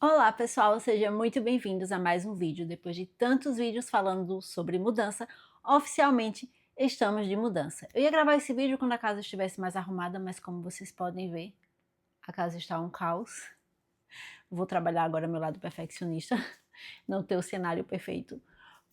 Olá pessoal, sejam muito bem-vindos a mais um vídeo. Depois de tantos vídeos falando sobre mudança, oficialmente estamos de mudança. Eu ia gravar esse vídeo quando a casa estivesse mais arrumada, mas como vocês podem ver, a casa está um caos. Vou trabalhar agora meu lado perfeccionista, não ter o cenário perfeito.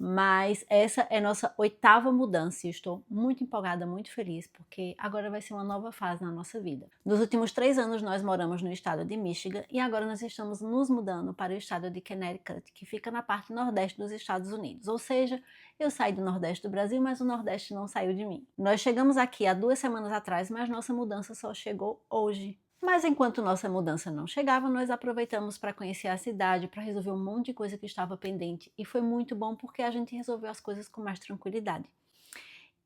Mas essa é nossa 8ª mudança e eu estou muito empolgada, muito feliz, porque agora vai ser uma nova fase na nossa vida. Nos últimos 3 anos nós moramos no estado de Michigan e agora nós estamos nos mudando para o estado de Connecticut, que fica na parte nordeste dos Estados Unidos. Ou seja, eu saí do nordeste do Brasil, mas o nordeste não saiu de mim. Nós chegamos aqui há 2 semanas atrás, mas nossa mudança só chegou hoje. Mas enquanto nossa mudança não chegava, nós aproveitamos para conhecer a cidade, para resolver um monte de coisa que estava pendente. E foi muito bom porque a gente resolveu as coisas com mais tranquilidade.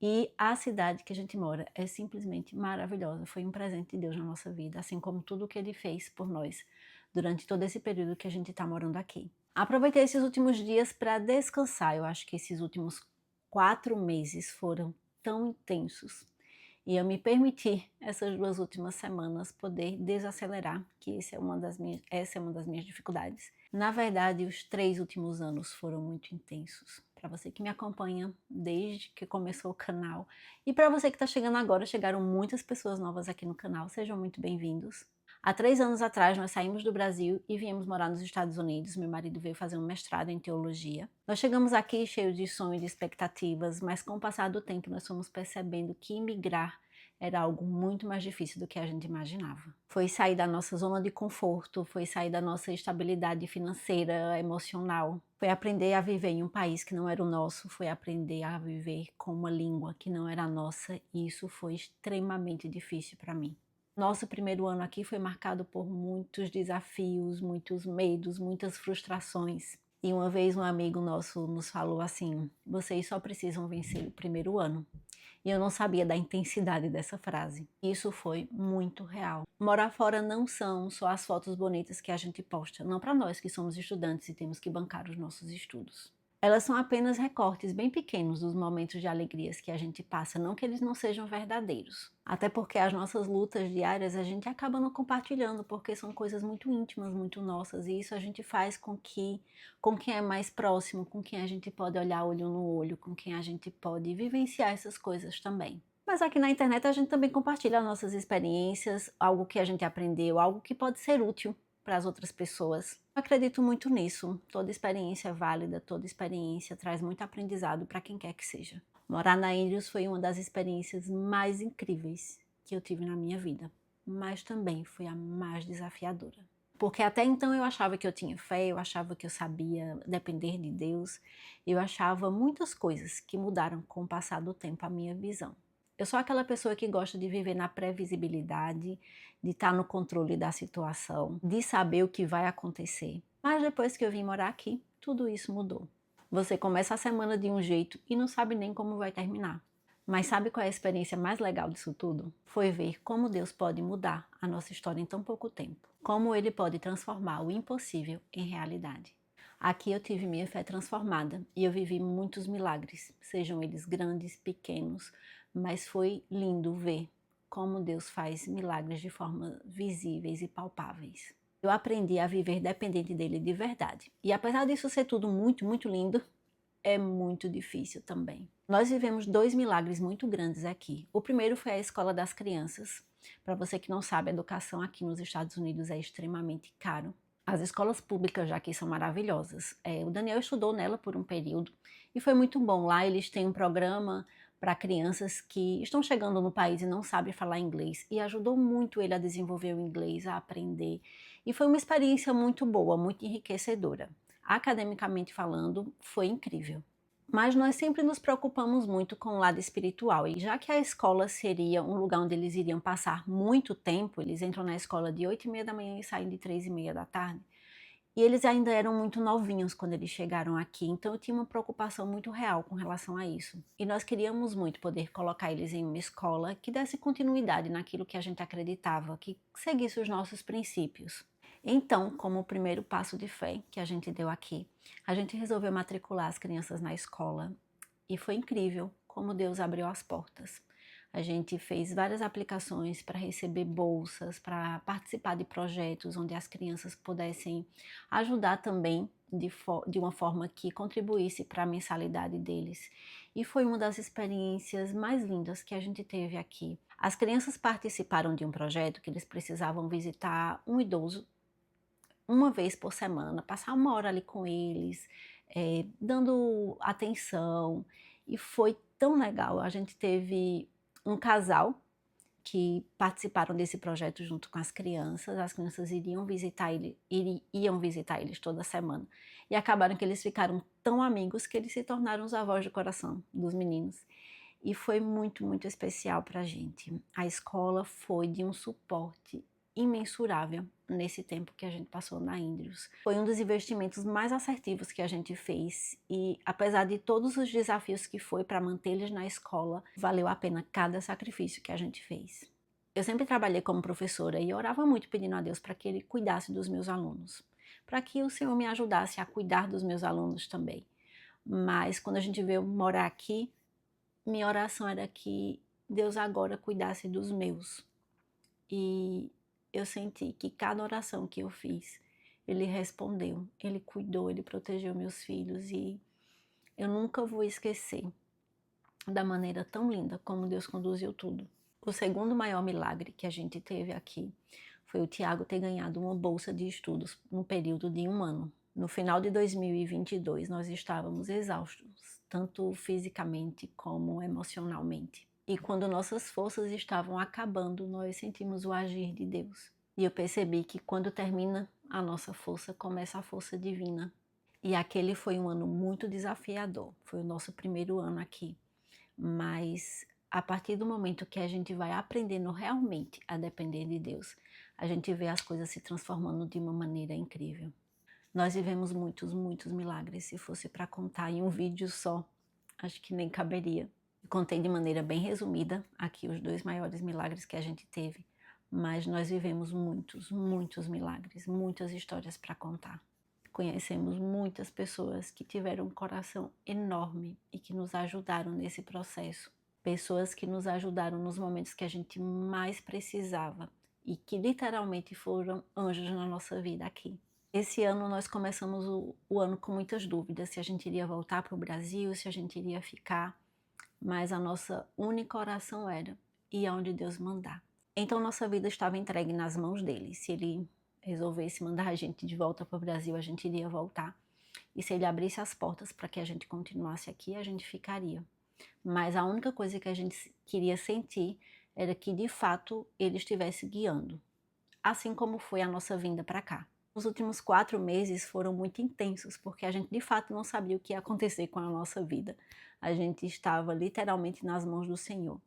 E a cidade que a gente mora é simplesmente maravilhosa. Foi um presente de Deus na nossa vida, assim como tudo que Ele fez por nós durante todo esse período que a gente está morando aqui. Aproveitei esses últimos dias para descansar. Eu acho que esses últimos 4 meses foram tão intensos. E eu me permiti, essas 2 últimas semanas, poder desacelerar, que essa é uma das minhas dificuldades. Na verdade, os 3 últimos anos foram muito intensos. Para você que me acompanha desde que começou o canal, e para você que está chegando agora, chegaram muitas pessoas novas aqui no canal, sejam muito bem-vindos. Há 3 anos atrás, nós saímos do Brasil e viemos morar nos Estados Unidos. Meu marido veio fazer um mestrado em teologia. Nós chegamos aqui cheios de sonhos e de expectativas, mas com o passar do tempo nós fomos percebendo que imigrar era algo muito mais difícil do que a gente imaginava. Foi sair da nossa zona de conforto, foi sair da nossa estabilidade financeira, emocional. Foi aprender a viver em um país que não era o nosso, foi aprender a viver com uma língua que não era a nossa, e isso foi extremamente difícil para mim. Nosso primeiro ano aqui foi marcado por muitos desafios, muitos medos, muitas frustrações. E uma vez um amigo nosso nos falou assim: vocês só precisam vencer o primeiro ano. E eu não sabia da intensidade dessa frase. Isso foi muito real. Morar fora não são só as fotos bonitas que a gente posta, não para nós que somos estudantes e temos que bancar os nossos estudos. Elas são apenas recortes bem pequenos dos momentos de alegrias que a gente passa, não que eles não sejam verdadeiros. Até porque as nossas lutas diárias a gente acaba não compartilhando, porque são coisas muito íntimas, muito nossas, e isso a gente faz com quem é mais próximo, com quem a gente pode olhar olho no olho, com quem a gente pode vivenciar essas coisas também. Mas aqui na internet a gente também compartilha nossas experiências, algo que a gente aprendeu, algo que pode ser útil para as outras pessoas. Eu acredito muito nisso. Toda experiência é válida, toda experiência traz muito aprendizado para quem quer que seja. Morar na Ilhos foi uma das experiências mais incríveis que eu tive na minha vida, mas também foi a mais desafiadora. Porque até então eu achava que eu tinha fé, eu achava que eu sabia depender de Deus, eu achava muitas coisas que mudaram com o passar do tempo a minha visão. Eu sou aquela pessoa que gosta de viver na previsibilidade, de estar no controle da situação, de saber o que vai acontecer. Mas depois que eu vim morar aqui, tudo isso mudou. Você começa a semana de um jeito e não sabe nem como vai terminar. Mas sabe qual é a experiência mais legal disso tudo? Foi ver como Deus pode mudar a nossa história em tão pouco tempo. Como Ele pode transformar o impossível em realidade. Aqui eu tive minha fé transformada e eu vivi muitos milagres, sejam eles grandes, pequenos, mas foi lindo ver como Deus faz milagres de forma visíveis e palpáveis. Eu aprendi a viver dependente dele de verdade. E apesar disso ser tudo muito, muito lindo, é muito difícil também. Nós vivemos 2 milagres muito grandes aqui. O primeiro foi a escola das crianças. Para você que não sabe, a educação aqui nos Estados Unidos é extremamente caro. As escolas públicas já aqui são maravilhosas. O Daniel estudou nela por um período e foi muito bom. Lá eles têm um programa para crianças que estão chegando no país e não sabem falar inglês, e ajudou muito ele a desenvolver o inglês, a aprender. E foi uma experiência muito boa, muito enriquecedora. Academicamente falando, foi incrível. Mas nós sempre nos preocupamos muito com o lado espiritual, e já que a escola seria um lugar onde eles iriam passar muito tempo, eles entram na escola de 8h30 da manhã e saem de 3h30 da tarde, e eles ainda eram muito novinhos quando eles chegaram aqui, então eu tinha uma preocupação muito real com relação a isso. E nós queríamos muito poder colocar eles em uma escola que desse continuidade naquilo que a gente acreditava, que seguisse os nossos princípios. Então, como o primeiro passo de fé que a gente deu aqui, a gente resolveu matricular as crianças na escola e foi incrível como Deus abriu as portas. A gente fez várias aplicações para receber bolsas, para participar de projetos onde as crianças pudessem ajudar também de uma forma que contribuísse para a mensalidade deles. E foi uma das experiências mais lindas que a gente teve aqui. As crianças participaram de um projeto que eles precisavam visitar um idoso uma vez por semana, passar uma hora ali com eles, dando atenção, e foi tão legal. A gente teve um casal que participaram desse projeto junto com as crianças iam visitar eles toda semana, e acabaram que eles ficaram tão amigos que eles se tornaram os avós de coração dos meninos, e foi muito, muito especial para a gente. A escola foi de um suporte imensurável nesse tempo que a gente passou na Índrios. Foi um dos investimentos mais assertivos que a gente fez e, apesar de todos os desafios que foi para mantê-los na escola, valeu a pena cada sacrifício que a gente fez. Eu sempre trabalhei como professora e orava muito pedindo a Deus para que Ele cuidasse dos meus alunos, para que o Senhor me ajudasse a cuidar dos meus alunos também. Mas quando a gente veio morar aqui, minha oração era que Deus agora cuidasse dos meus. E eu senti que cada oração que eu fiz, Ele respondeu, Ele cuidou, Ele protegeu meus filhos, e eu nunca vou esquecer da maneira tão linda como Deus conduziu tudo. O segundo maior milagre que a gente teve aqui foi o Tiago ter ganhado uma bolsa de estudos no período de 1 ano. No final de 2022, nós estávamos exaustos, tanto fisicamente como emocionalmente. E quando nossas forças estavam acabando, nós sentimos o agir de Deus. E eu percebi que quando termina a nossa força, começa a força divina. E aquele foi um ano muito desafiador. Foi o nosso primeiro ano aqui. Mas a partir do momento que a gente vai aprendendo realmente a depender de Deus, a gente vê as coisas se transformando de uma maneira incrível. Nós vivemos muitos, muitos milagres. Se fosse para contar em um vídeo só, acho que nem caberia. Contei de maneira bem resumida aqui os 2 maiores milagres que a gente teve, mas nós vivemos muitos, muitos milagres, muitas histórias para contar. Conhecemos muitas pessoas que tiveram um coração enorme e que nos ajudaram nesse processo. Pessoas que nos ajudaram nos momentos que a gente mais precisava e que literalmente foram anjos na nossa vida aqui. Esse ano nós começamos o ano com muitas dúvidas, se a gente iria voltar para o Brasil, se a gente iria ficar, mas a nossa única oração era ir aonde Deus mandar. Então nossa vida estava entregue nas mãos dele. Se ele resolvesse mandar a gente de volta para o Brasil, a gente iria voltar. E se ele abrisse as portas para que a gente continuasse aqui, a gente ficaria. Mas a única coisa que a gente queria sentir era que de fato ele estivesse guiando, assim como foi a nossa vinda para cá. Os últimos 4 meses foram muito intensos, porque a gente de fato não sabia o que ia acontecer com a nossa vida. A gente estava literalmente nas mãos do Senhor.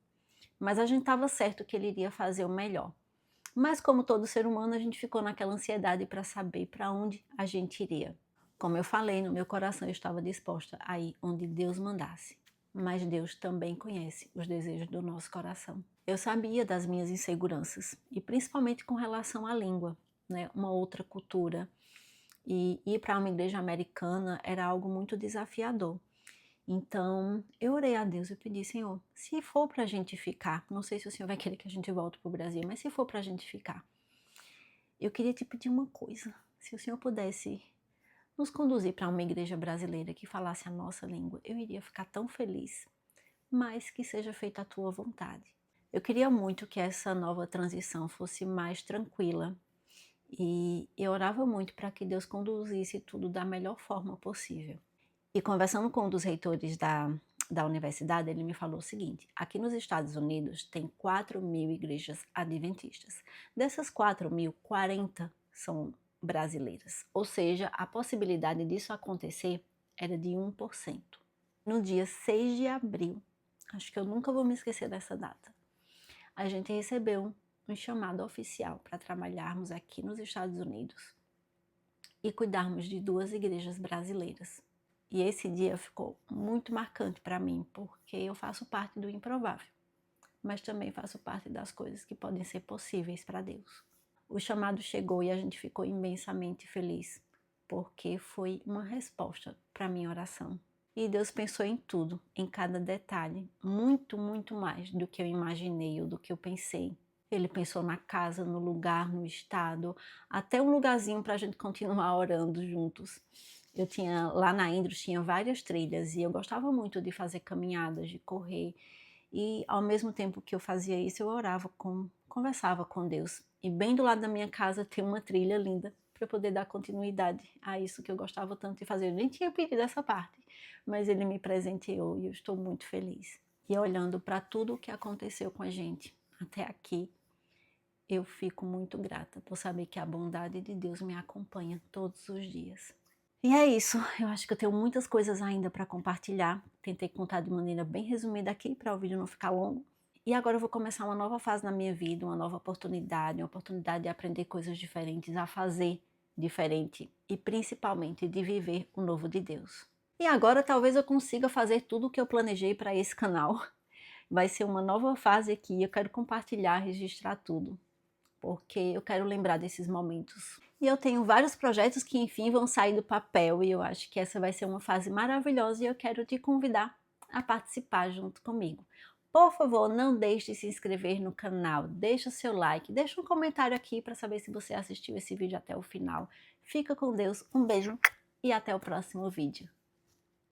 Mas a gente estava certo que Ele iria fazer o melhor. Mas como todo ser humano, a gente ficou naquela ansiedade para saber para onde a gente iria. Como eu falei, no meu coração eu estava disposta a ir onde Deus mandasse. Mas Deus também conhece os desejos do nosso coração. Eu sabia das minhas inseguranças, e principalmente com relação à língua, né? Uma outra cultura. E ir para uma igreja americana era algo muito desafiador. Então, eu orei a Deus e pedi, Senhor, se for para a gente ficar, não sei se o Senhor vai querer que a gente volte para o Brasil, mas se for para a gente ficar, eu queria te pedir uma coisa. Se o Senhor pudesse nos conduzir para uma igreja brasileira que falasse a nossa língua, eu iria ficar tão feliz, mas que seja feita a tua vontade. Eu queria muito que essa nova transição fosse mais tranquila, e eu orava muito para que Deus conduzisse tudo da melhor forma possível. E conversando com um dos reitores da universidade, ele me falou o seguinte: aqui nos Estados Unidos tem 4.000 igrejas adventistas. Dessas 4.000, 40 são brasileiras. Ou seja, a possibilidade disso acontecer era de 1%. No dia 6 de abril, acho que eu nunca vou me esquecer dessa data, a gente recebeu um chamado oficial para trabalharmos aqui nos Estados Unidos e cuidarmos de 2 igrejas brasileiras. E esse dia ficou muito marcante para mim, porque eu faço parte do improvável, mas também faço parte das coisas que podem ser possíveis para Deus. O chamado chegou e a gente ficou imensamente feliz, porque foi uma resposta para a minha oração. E Deus pensou em tudo, em cada detalhe, muito, muito mais do que eu imaginei ou do que eu pensei. Ele pensou na casa, no lugar, no estado, até um lugarzinho para a gente continuar orando juntos. Eu tinha, lá na Indros tinha várias trilhas e eu gostava muito de fazer caminhadas, de correr. E ao mesmo tempo que eu fazia isso, eu orava, conversava com Deus. E bem do lado da minha casa tem uma trilha linda para eu poder dar continuidade a isso que eu gostava tanto de fazer. Eu nem tinha pedido essa parte, mas ele me presenteou e eu estou muito feliz. E olhando para tudo o que aconteceu com a gente até aqui, eu fico muito grata por saber que a bondade de Deus me acompanha todos os dias. E é isso, eu acho que eu tenho muitas coisas ainda para compartilhar. Tentei contar de maneira bem resumida aqui para o vídeo não ficar longo. E agora eu vou começar uma nova fase na minha vida, uma nova oportunidade, uma oportunidade de aprender coisas diferentes, a fazer diferente e principalmente de viver o novo de Deus. E agora talvez eu consiga fazer tudo o que eu planejei para esse canal. Vai ser uma nova fase aqui, eu quero compartilhar, registrar tudo, porque eu quero lembrar desses momentos. E eu tenho vários projetos que, enfim, vão sair do papel e eu acho que essa vai ser uma fase maravilhosa e eu quero te convidar a participar junto comigo. Por favor, não deixe de se inscrever no canal, deixa o seu like, deixa um comentário aqui para saber se você assistiu esse vídeo até o final. Fica com Deus, um beijo e até o próximo vídeo.